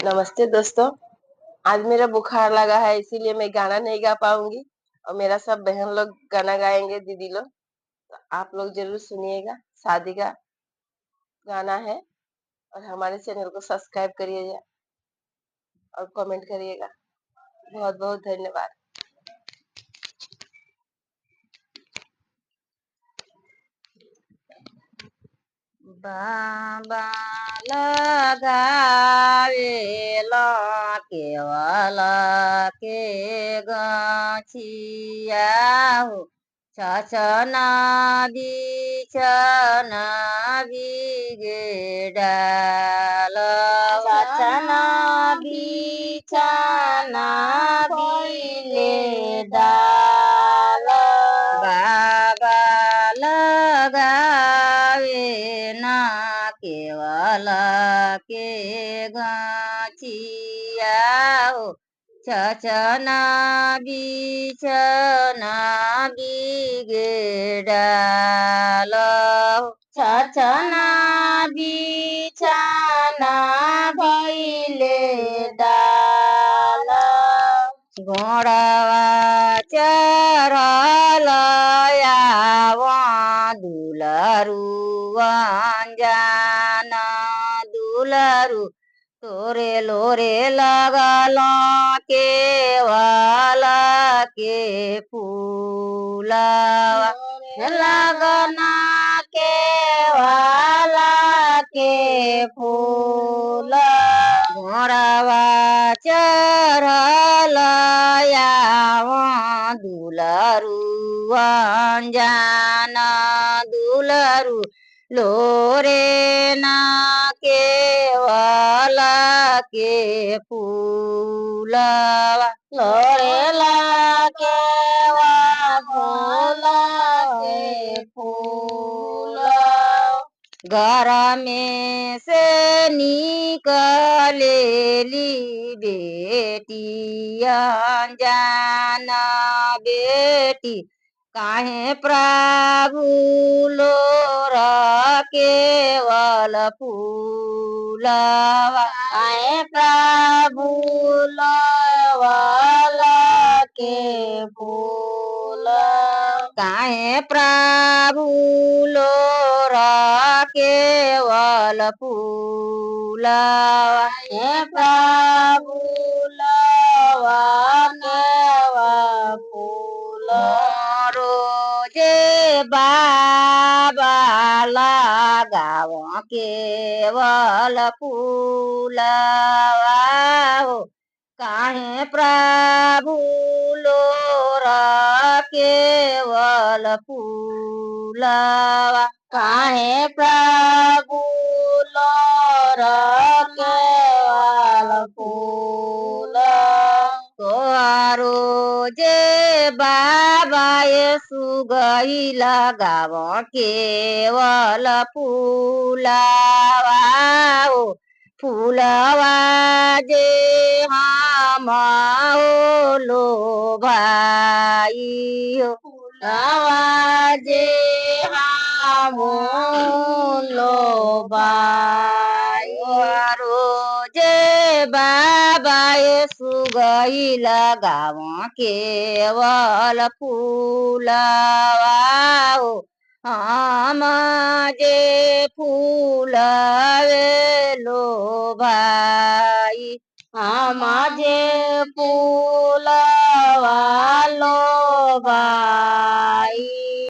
नमस्ते दोस्तों। आज मेरा बुखार लगा है इसीलिए मैं गाना नहीं गा पाऊंगी और मेरा सब बहन लोग गाना गाएंगे, दीदी लोग। तो आप लोग जरूर सुनिएगा। शादी का गाना है और हमारे चैनल को सब्सक्राइब करिएगा और कमेंट करिएगा। बहुत बहुत धन्यवाद। बाबा लगावेला केवल के गछिया हो छछना बिछना बिगे डाल छछना बिछना बिले डाल बाबा लगावे ना केवल के गछिया हो छछना बिछना बिगे डाल छछना बिछना बिले डाल घोड़वा चढ़ल आवा दुलरू अनजान दुलरू तोरे लोरे लगल केवल के फूलवा लगना केवल के फूल घोड़वा चढ़ल आवा दुलरू अनजान दुलरू लोरे ना केवल के फूलवा लोरे ला केवल फूल के फूल घर में से निकलेली बेटी अनजान बेटी काहे प्रभु लोर केवल फूलवा काहे प्रभु लोवल के फूल काहे प्रभु लोर केवल फूलवा हे प्रभु लोवा केवल फूल रोजे बाबा लगाव केवल फूलवा हो काहे प्रभु लोर केवल फूलवा काहे प्रभु लोर केवल फूल तोरो जे बाबा येसु गई लगाव केवल फूलवा हो फूलवा जे हम लो भाई हो फूलवा जे हम लो भाई रोजे बाबा येसु गई लगाव केवल फूलवा हो हम जे फूलवे लो भाई हम जे फूलवा लो भाई